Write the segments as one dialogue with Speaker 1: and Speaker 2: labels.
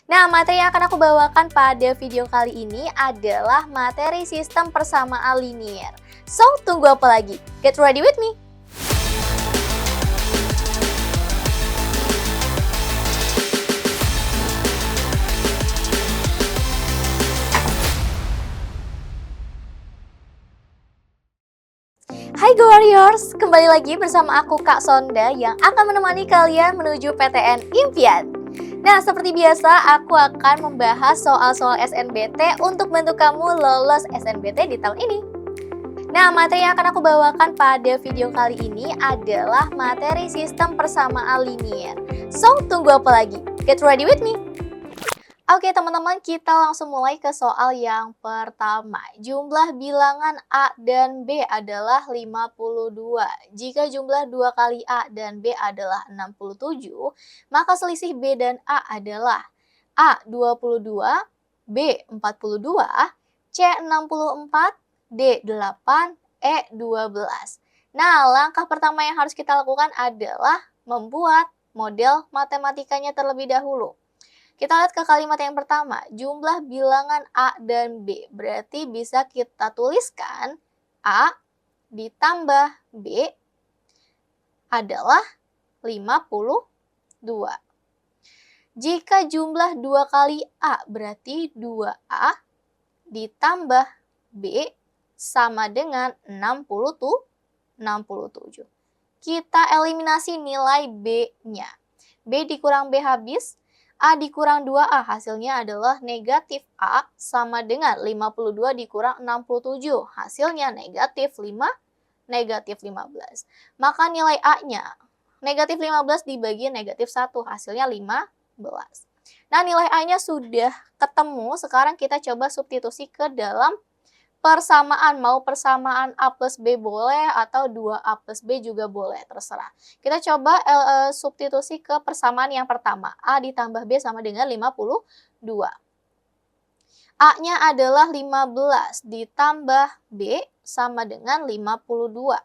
Speaker 1: Nah, materi yang akan aku bawakan pada video kali ini adalah materi sistem persamaan linier. So, tunggu apa lagi? Get ready with me! Hai Go Warriors, kembali lagi bersama aku Kak Sonda yang akan menemani kalian menuju PTN Impian. Nah, seperti biasa aku akan membahas soal-soal SNBT untuk bantu kamu lolos SNBT di tahun ini. Nah, materi yang akan aku bawakan pada video kali ini adalah materi sistem persamaan linier. So, tunggu apa lagi? Get ready with me! Oke teman-teman, kita langsung mulai ke soal yang pertama. Jumlah bilangan A dan B adalah 52. Jika jumlah 2 kali A dan B adalah 67, maka selisih B dan A adalah A 22, B 42, C 64, D 8, E 12. Nah, langkah pertama yang harus kita lakukan adalah membuat model matematikanya terlebih dahulu. Kita lihat ke kalimat yang pertama, jumlah bilangan A dan B. Berarti bisa kita tuliskan A ditambah B adalah 52. Jika jumlah 2 kali A berarti 2A ditambah B sama dengan 67. Kita eliminasi nilai B-nya. B dikurang B habis, A dikurang 2A hasilnya adalah negatif A sama dengan 52 dikurang 67. Hasilnya negatif 5, negatif 15. Maka nilai A-nya negatif 15 dibagi negatif 1 hasilnya 15. Nah, nilai A-nya sudah ketemu, sekarang kita coba substitusi ke dalam persamaan, mau persamaan A plus B boleh atau 2A plus B juga boleh, terserah. Kita coba substitusi ke persamaan yang pertama. A ditambah B sama dengan 52. A-nya adalah 15 ditambah B sama dengan 52.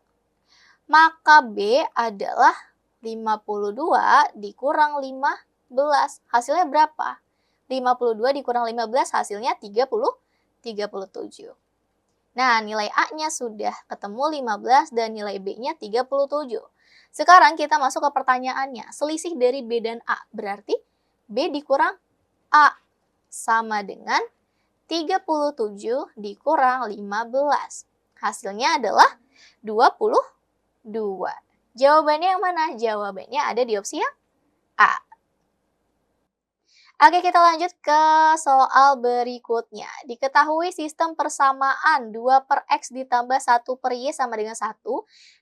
Speaker 1: Maka B adalah 52 dikurang 15. Hasilnya berapa? 52 dikurang 15 hasilnya 37. Nah, nilai A-nya sudah ketemu 15 dan nilai B-nya 37. Sekarang kita masuk ke pertanyaannya. Selisih dari B dan A berarti B dikurang A sama dengan 37 dikurang 15. Hasilnya adalah 22. Jawabannya yang mana? Jawabannya ada di opsi yang A. Oke, kita lanjut ke soal berikutnya. Diketahui sistem persamaan 2 per X ditambah 1 per Y sama dengan 1,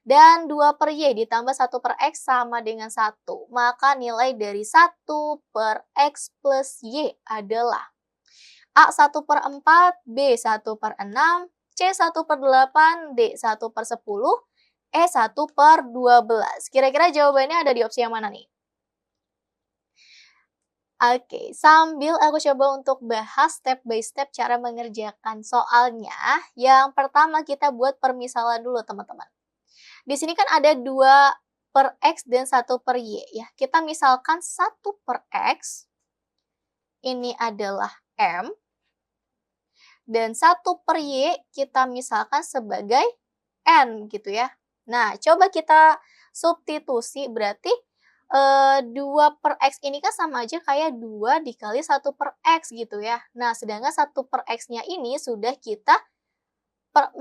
Speaker 1: dan 2 per Y ditambah 1 per X sama dengan 1. Maka nilai dari 1 per X plus Y adalah A 1 per 4, B 1 per 6, C 1 per 8, D 1 per 10, E 1 per 12. Kira-kira jawabannya ada di opsi yang mana nih? Oke, sambil aku coba untuk bahas step by step cara mengerjakan soalnya. Yang pertama kita buat permisalan dulu teman-teman. Di sini kan ada 2 per X dan 1 per Y ya. Kita misalkan 1 per X, ini adalah M. Dan 1 per Y kita misalkan sebagai N gitu ya. Nah, coba kita substitusi berarti 2 per X ini kan sama aja kayak 2 dikali 1 per X gitu ya. Nah, sedangkan 1 per X-nya ini sudah kita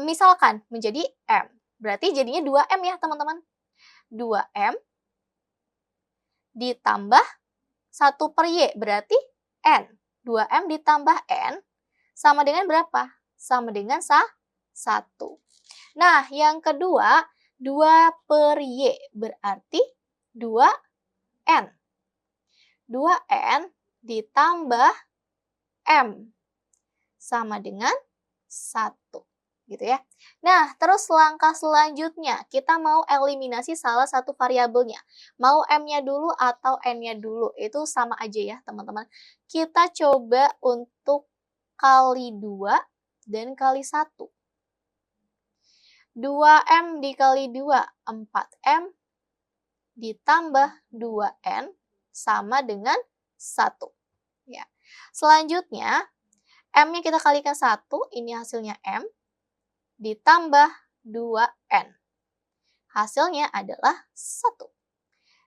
Speaker 1: misalkan menjadi M. Berarti jadinya 2M ya teman-teman. 2M ditambah 1 per Y berarti N. 2M ditambah N sama dengan berapa? Sama dengan 1. Nah, yang kedua, 2 per Y berarti 2N. 2N ditambah M sama dengan 1. Gitu ya. Nah, terus langkah selanjutnya, kita mau eliminasi salah satu variabelnya. Mau M-nya dulu atau N-nya dulu, itu sama aja ya teman-teman. Kita coba untuk kali 2 dan kali 1. 2M dikali 2, 4M ditambah 2N sama dengan 1. Ya. Selanjutnya, M-nya kita kalikan 1, ini hasilnya M, ditambah 2N. Hasilnya adalah 1.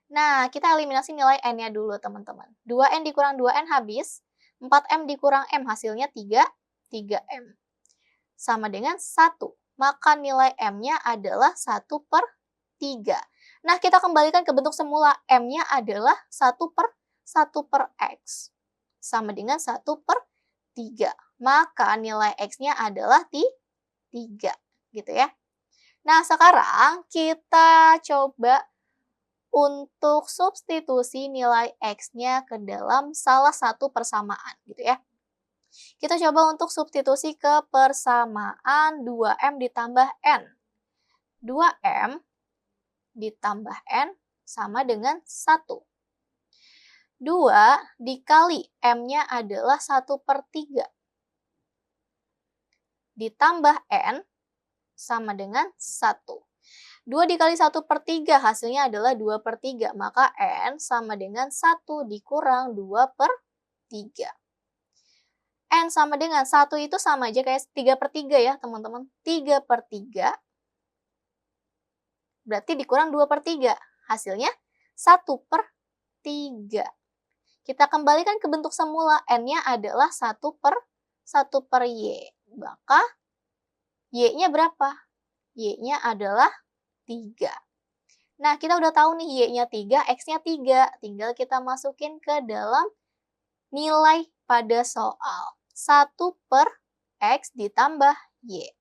Speaker 1: Nah, kita eliminasi nilai N-nya dulu, teman-teman. 2N dikurang 2N habis, 4M dikurang M hasilnya 3, 3M. Sama dengan 1. Maka nilai M-nya adalah 1 per 3. Nah, kita kembalikan ke bentuk semula. M-nya adalah 1 per X. Sama dengan 1 per 3. Maka nilai X-nya adalah 3. Gitu ya. Nah, sekarang kita coba untuk substitusi nilai X-nya ke dalam salah satu persamaan. Gitu ya. Kita coba untuk substitusi ke persamaan 2M ditambah N. 2M ditambah N sama dengan 1. 2 dikali M-nya adalah 1 per 3. Ditambah N sama dengan 1. 2 dikali 1 per 3 hasilnya adalah 2 per 3. Maka N sama dengan 1 dikurang 2 per 3. N sama dengan 1 itu sama aja kayak 3 per 3 ya teman-teman. 3 per 3 berarti dikurang 2 per 3. Hasilnya 1 per 3. Kita kembalikan ke bentuk semula. N-nya adalah 1 per Y. Maka Y-nya berapa? Y-nya adalah 3. Nah, kita udah tahu nih Y-nya 3, X-nya 3. Tinggal kita masukin ke dalam nilai pada soal. 1 per X ditambah Y.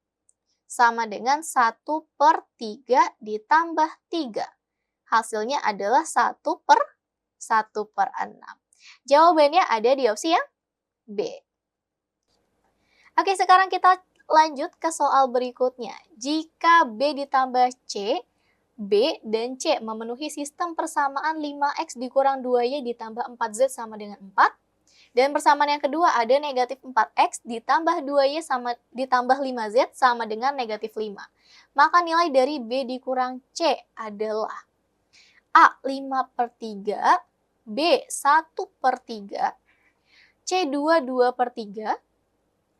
Speaker 1: Sama dengan 1 per 3 ditambah 3. Hasilnya adalah 1 per 6. Jawabannya ada di opsi yang B. Oke, sekarang kita lanjut ke soal berikutnya. Jika B ditambah C, B dan C memenuhi sistem persamaan 5X dikurang 2Y ditambah 4Z sama dengan 4. Dan persamaan yang kedua ada negatif 4X ditambah 2Y ditambah 5Z sama dengan negatif 5. Maka nilai dari B dikurang C adalah A 5 per 3, B 1 per 3, C 2 per 3,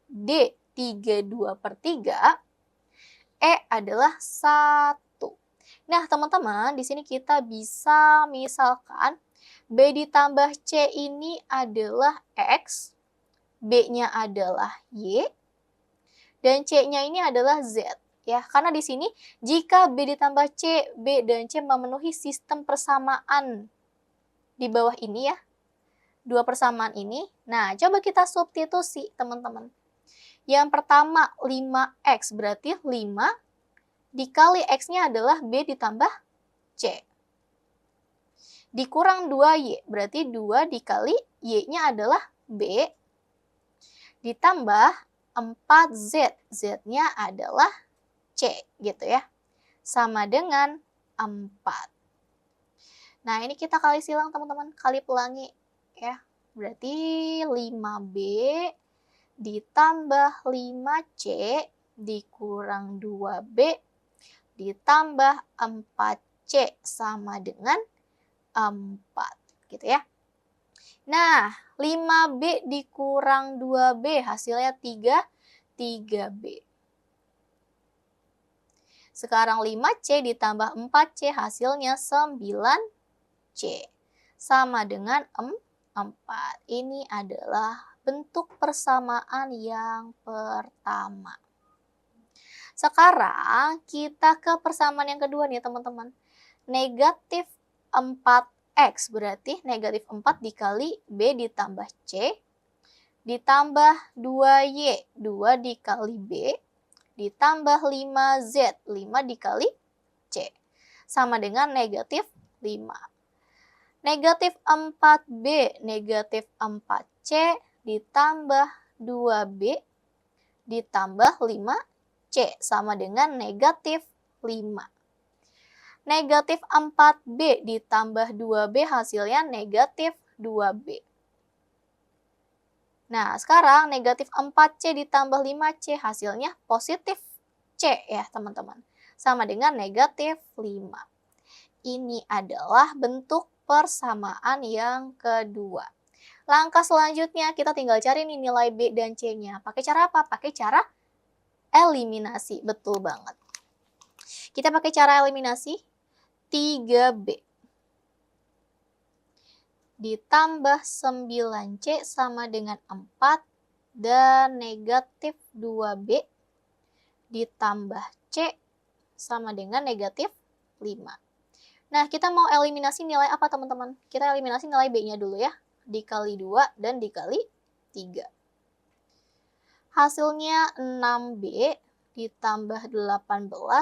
Speaker 1: D 2 per 3, E adalah 1. Nah, teman-teman, di sini kita bisa misalkan B ditambah C ini adalah X, B-nya adalah Y, dan C-nya ini adalah Z. Ya, karena di sini jika B ditambah C, B dan C memenuhi sistem persamaan di bawah ini ya, dua persamaan ini. Nah, coba kita substitusi, teman-teman. Yang pertama 5X berarti 5 dikali X-nya adalah B ditambah C. Dikurang 2Y, berarti 2 dikali Y-nya adalah B, ditambah 4Z, Z-nya adalah C, gitu ya. Sama dengan 4. Nah, ini kita kali silang teman-teman, kali pelangi ya. Berarti 5B ditambah 5C dikurang 2B ditambah 4C sama dengan 4, gitu ya. Nah, 5B dikurang 2B hasilnya 3B. Sekarang 5C ditambah 4C hasilnya 9C. Sama dengan 4. Ini adalah bentuk persamaan yang pertama. Sekarang kita ke persamaan yang kedua nih teman-teman. Negatif 4X berarti negatif 4 dikali B ditambah C ditambah 2Y, 2 dikali B ditambah 5Z, 5 dikali C sama dengan negatif 5. Negatif 4B, negatif 4C ditambah 2B ditambah 5C sama dengan negatif 5. Negatif 4B ditambah 2B hasilnya negatif 2B. Nah, sekarang negatif 4C ditambah 5C hasilnya positif C ya teman-teman. Sama dengan negatif 5. Ini adalah bentuk persamaan yang kedua. Langkah selanjutnya kita tinggal cari nih nilai B dan C-nya. Pakai cara apa? Pakai cara eliminasi. Betul banget. Kita pakai cara eliminasi 3B ditambah 9C sama dengan 4 dan negatif 2B ditambah C sama dengan negatif 5. Nah, kita mau eliminasi nilai apa teman-teman? Kita eliminasi nilai B-nya dulu ya. Dikali 2 dan dikali 3. Hasilnya 6B ditambah 18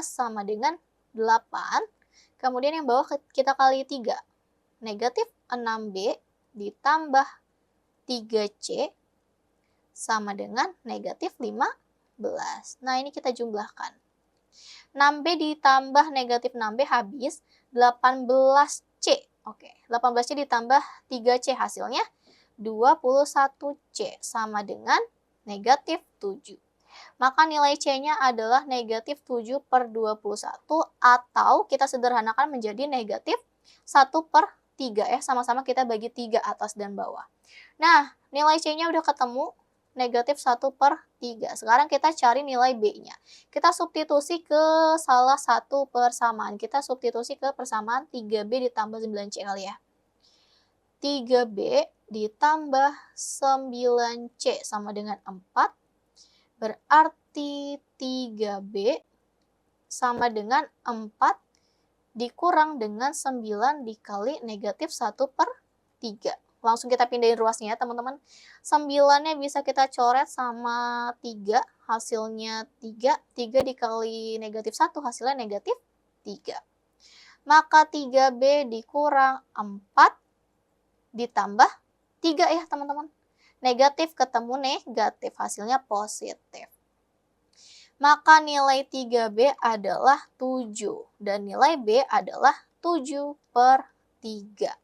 Speaker 1: sama dengan 8. Kemudian yang bawah kita kali 3. Negatif 6B ditambah 3C sama dengan negatif 15. Nah, ini kita jumlahkan. 6B ditambah negatif 6B habis 18C. Oke, 18C ditambah 3C hasilnya 21C sama dengan negatif 7. Maka nilai C-nya adalah negatif 7 per 21 atau kita sederhanakan menjadi negatif 1 per 3 ya. Sama-sama kita bagi 3 atas dan bawah. Nah, nilai C-nya udah ketemu. Negatif 1 per 3. Sekarang kita cari nilai B-nya. Kita substitusi ke salah satu persamaan. Kita substitusi ke persamaan 3B ditambah 9C kali ya. 3B ditambah 9C sama dengan 4. Berarti 3B sama dengan 4 dikurang dengan 9 dikali negatif 1 per 3. Langsung kita pindahin ruasnya ya teman-teman. 9-nya bisa kita coret sama 3, hasilnya 3. 3 dikali negatif 1, hasilnya negatif 3. Maka 3B dikurang 4 ditambah 3 ya teman-teman. Negatif ketemu negatif, hasilnya positif. Maka nilai 3B adalah 7 dan nilai B adalah 7 per 3.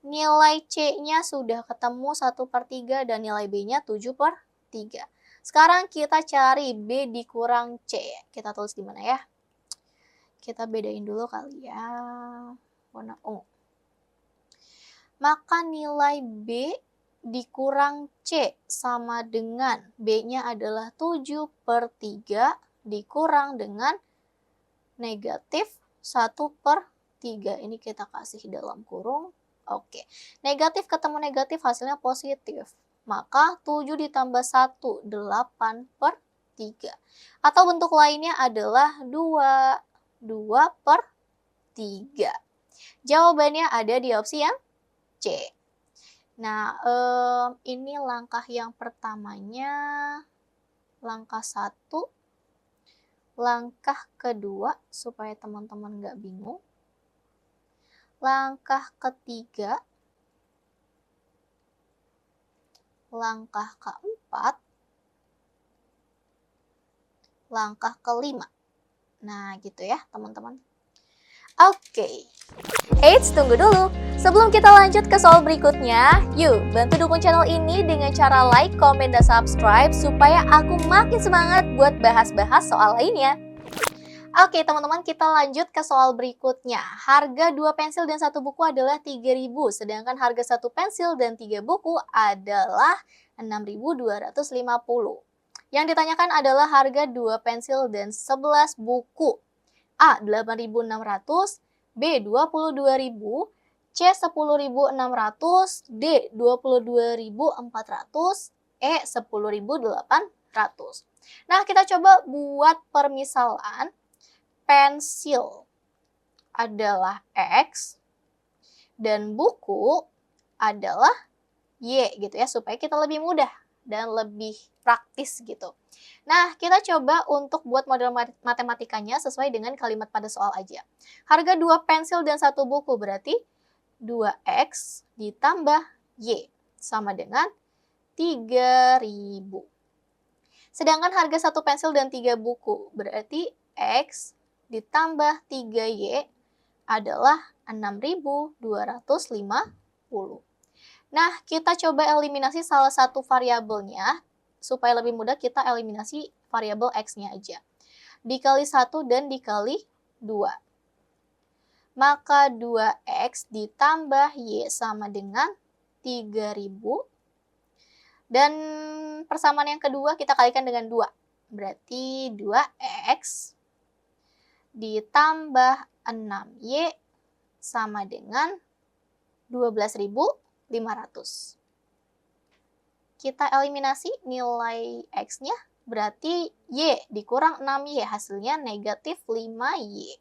Speaker 1: Nilai C-nya sudah ketemu 1 per 3 dan nilai B-nya 7 per 3. Sekarang kita cari B dikurang C. Kita tulis di mana ya? Kita bedain dulu kali ya. Warna ungu. Maka nilai B dikurang C sama dengan B-nya adalah 7 per 3 dikurang dengan negatif 1 per 3. Ini kita kasih dalam kurung. Oke, negatif ketemu negatif hasilnya positif. Maka 7 ditambah 1, 8 per 3. Atau bentuk lainnya adalah 2 per 3. Jawabannya ada di opsi yang C. Nah, ini langkah yang pertamanya, langkah 1. Langkah kedua, supaya teman-teman nggak bingung. Langkah ketiga, langkah keempat, langkah kelima. Nah, gitu ya teman-teman. Oke. Eits, tunggu dulu. Sebelum kita lanjut ke soal berikutnya, yuk bantu dukung channel ini dengan cara like, komen, dan subscribe supaya aku makin semangat buat bahas-bahas soal lainnya. Oke teman-teman, kita lanjut ke soal berikutnya. Harga 2 pensil dan 1 buku adalah 3.000, sedangkan harga 1 pensil dan 3 buku adalah 6.250. Yang ditanyakan adalah harga 2 pensil dan 11 buku. A. 8.600, B. 22.000, C. 10.600, D. 22.400, E. 10.800. Nah, kita coba buat permisalan. Pensil adalah X dan buku adalah Y gitu ya, supaya kita lebih mudah dan lebih praktis gitu. Nah, kita coba untuk buat model matematikanya sesuai dengan kalimat pada soal aja. Harga 2 pensil dan 1 buku berarti 2X ditambah Y sama dengan 3.000. Sedangkan harga 1 pensil dan 3 buku berarti X ditambah 3Y adalah 6.250. Nah, kita coba eliminasi salah satu variabelnya. Supaya lebih mudah kita eliminasi variabel X-nya aja. Dikali 1 dan dikali 2. Maka 2X ditambah Y sama dengan 3000. Dan persamaan yang kedua kita kalikan dengan 2. Berarti 2x ditambah 6y sama dengan 12.500. Kita eliminasi nilai x-nya, berarti y dikurang 6y, hasilnya negatif 5y.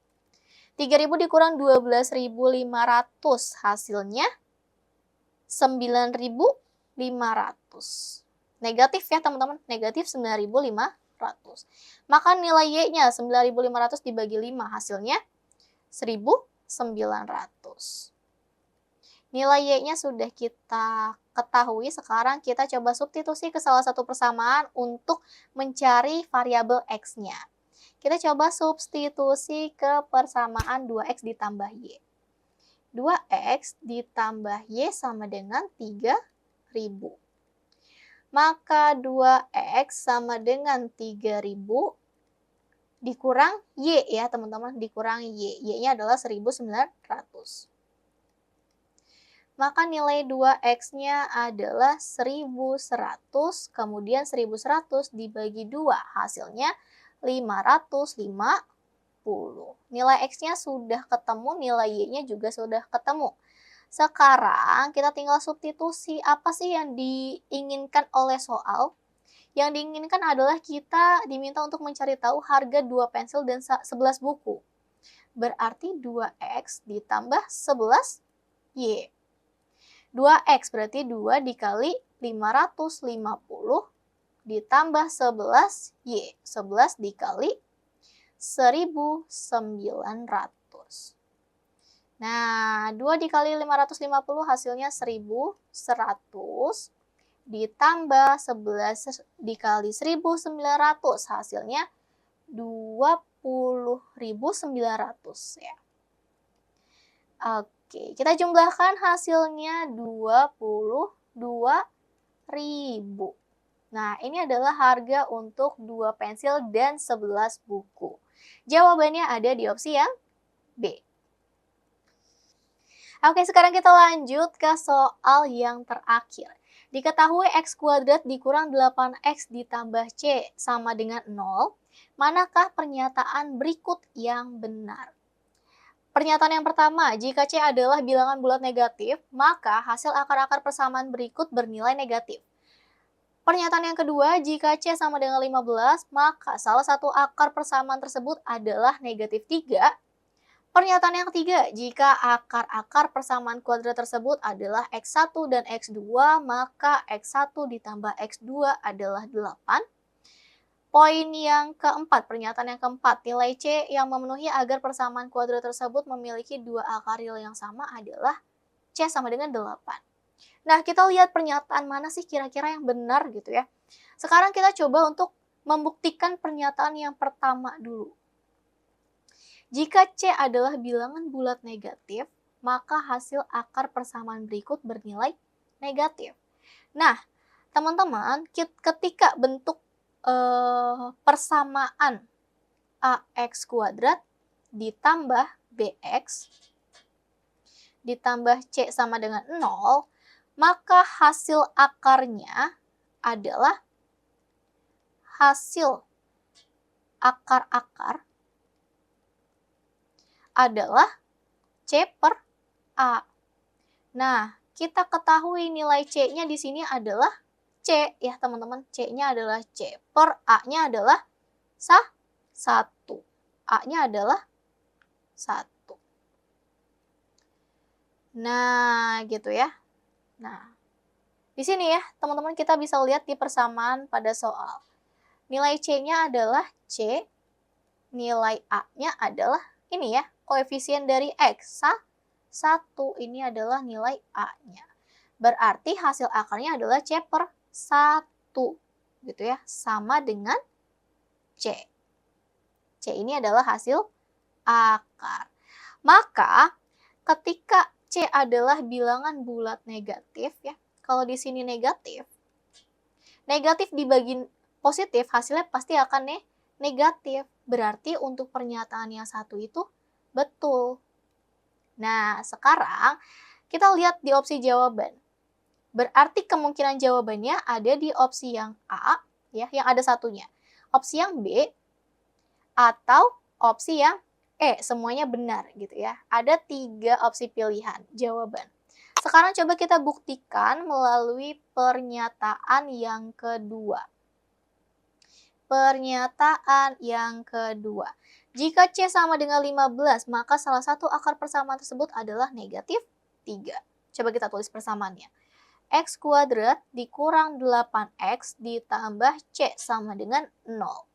Speaker 1: 3.000 dikurang 12.500, hasilnya 9.500. Negatif ya teman-teman, negatif 9.500. Maka nilai y-nya 9.500 dibagi 5, hasilnya 1.900. Nilai y-nya sudah kita ketahui, sekarang kita coba substitusi ke salah satu persamaan untuk mencari variabel x-nya. Kita coba substitusi ke persamaan 2x ditambah y. 2x ditambah y sama dengan 3.000. Maka 2x sama dengan 3.000 dikurang y ya teman-teman, dikurang y. Y-nya adalah 1.900. Maka nilai 2x-nya adalah 1.100, kemudian 1.100 dibagi 2, hasilnya 550. Nilai x-nya sudah ketemu, nilai y-nya juga sudah ketemu. Sekarang kita tinggal substitusi apa sih yang diinginkan oleh soal. Yang diinginkan adalah kita diminta untuk mencari tahu harga 2 pensil dan 11 buku. Berarti 2x ditambah 11y. 2x berarti 2 dikali 550 ditambah 11y. 11 dikali 1.900. Nah, 2 dikali 550 hasilnya 1.100 ditambah 11 dikali 1.900 hasilnya 20.900 ya. Oke, kita jumlahkan hasilnya 22.000. Nah, ini adalah harga untuk 2 pensil dan 11 buku. Jawabannya ada di opsi yang B. Oke, sekarang kita lanjut ke soal yang terakhir. Diketahui x kuadrat dikurang 8x ditambah c sama dengan 0. Manakah pernyataan berikut yang benar? Pernyataan yang pertama, jika C adalah bilangan bulat negatif, maka hasil akar-akar persamaan berikut bernilai negatif. Pernyataan yang kedua, jika C sama dengan 15, maka salah satu akar persamaan tersebut adalah negatif 3. Pernyataan yang ketiga, jika akar-akar persamaan kuadrat tersebut adalah x1 dan x2, maka x1 ditambah x2 adalah 8. Poin yang keempat, pernyataan yang keempat, nilai C yang memenuhi agar persamaan kuadrat tersebut memiliki 2 akar real yang sama adalah C sama dengan 8. Nah, kita lihat pernyataan mana sih kira-kira yang benar gitu ya. Sekarang kita coba untuk membuktikan pernyataan yang pertama dulu. Jika C adalah bilangan bulat negatif, maka hasil akar persamaan berikut bernilai negatif. Nah, teman-teman, ketika bentuk persamaan ax kuadrat ditambah bx ditambah c sama dengan 0, maka hasil akarnya adalah hasil akar-akar adalah c per a. Nah, kita ketahui nilai c-nya di sini adalah C ya teman-teman, C-nya adalah C, per A-nya adalah 1. A-nya adalah 1. Nah, gitu ya. Nah, di sini ya teman-teman kita bisa lihat di persamaan pada soal. Nilai C-nya adalah C, nilai A-nya adalah ini ya, koefisien dari X, 1. Ini adalah nilai A-nya. Berarti hasil akarnya adalah C per 1 gitu ya, sama dengan C. C ini adalah hasil akar. Maka ketika C adalah bilangan bulat negatif ya, kalau di sini negatif dibagi positif hasilnya pasti akan negatif. Berarti untuk pernyataan yang satu itu betul. Nah, sekarang kita lihat di opsi jawaban. Berarti kemungkinan jawabannya ada di opsi yang A, ya, yang ada satunya. Opsi yang B, atau opsi yang E, semuanya benar gitu ya. Ada 3 opsi pilihan jawaban. Sekarang coba kita buktikan melalui pernyataan yang kedua. Pernyataan yang kedua. Jika C sama dengan 15, maka salah satu akar persamaan tersebut adalah negatif 3. Coba kita tulis persamaannya. X kuadrat dikurang 8X ditambah C sama dengan 0.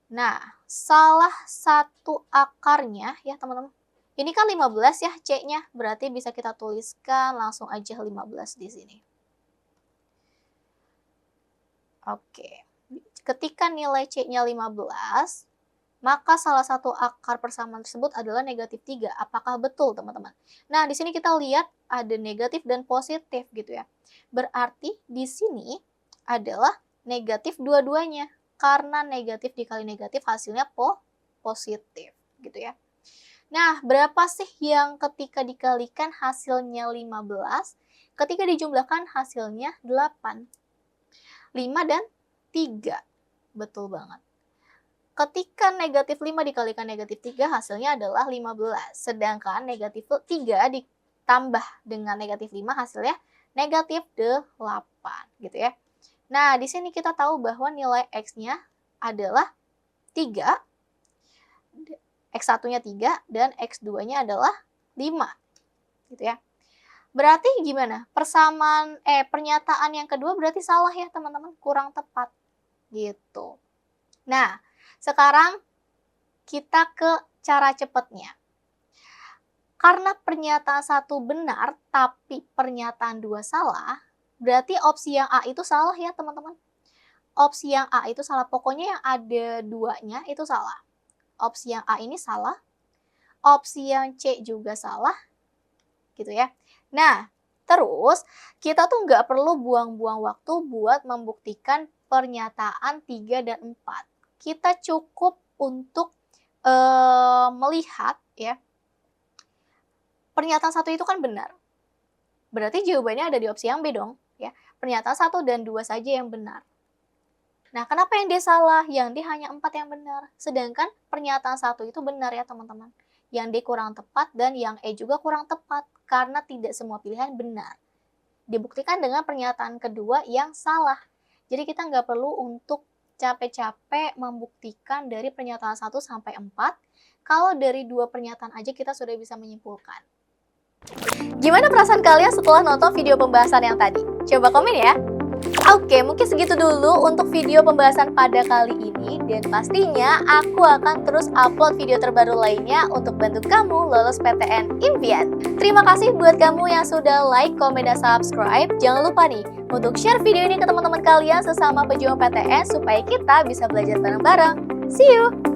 Speaker 1: Nah, salah satu akarnya ya teman-teman. Ini kan 15 ya C-nya, berarti bisa kita tuliskan langsung aja 15 di sini. Oke. Ketika nilai C-nya 15, maka salah satu akar persamaan tersebut adalah negatif 3. Apakah betul, teman-teman? Nah, di sini kita lihat ada negatif dan positif gitu ya. Berarti di sini adalah negatif dua-duanya. Karena negatif dikali negatif hasilnya positif gitu ya. Nah, berapa sih yang ketika dikalikan hasilnya 15? Ketika dijumlahkan hasilnya 8. 5 dan 3. Betul banget. Ketika negatif 5 dikalikan negatif 3 hasilnya adalah 15. Sedangkan negatif 3 ditambah dengan negatif 5 hasilnya negatif 8 gitu ya. Nah, di sini kita tahu bahwa nilai X-nya adalah 3, X1-nya 3, dan X2-nya adalah 5 gitu ya. Berarti gimana? Pernyataan yang kedua berarti salah ya teman-teman, kurang tepat gitu. Nah, sekarang kita ke cara cepatnya. Karena pernyataan 1 benar tapi pernyataan 2 salah, berarti opsi yang A itu salah ya teman-teman. Opsi yang A itu salah, pokoknya yang ada 2-nya itu salah. Opsi yang A ini salah, opsi yang C juga salah, gitu ya. Nah, terus kita tuh nggak perlu buang-buang waktu buat membuktikan pernyataan 3 dan 4. Kita cukup untuk melihat ya, pernyataan 1 itu kan benar. Berarti jawabannya ada di opsi yang B dong. Ya. Pernyataan 1 dan 2 saja yang benar. Nah, kenapa yang D salah? Yang D hanya 4 yang benar. Sedangkan pernyataan 1 itu benar ya teman-teman. Yang D kurang tepat dan yang E juga kurang tepat. Karena tidak semua pilihan benar. Dibuktikan dengan pernyataan kedua yang salah. Jadi kita nggak perlu untuk capek-capek membuktikan dari pernyataan 1 sampai 4. Kalau dari 2 pernyataan aja kita sudah bisa menyimpulkan. Gimana perasaan kalian setelah nonton video pembahasan yang tadi? Coba komen ya! Oke, mungkin segitu dulu untuk video pembahasan pada kali ini. Dan pastinya aku akan terus upload video terbaru lainnya untuk bantu kamu lolos PTN Impian. Terima kasih buat kamu yang sudah like, komen, dan subscribe. Jangan lupa nih untuk share video ini ke teman-teman kalian sesama pejuang PTN supaya kita bisa belajar bareng-bareng. See you!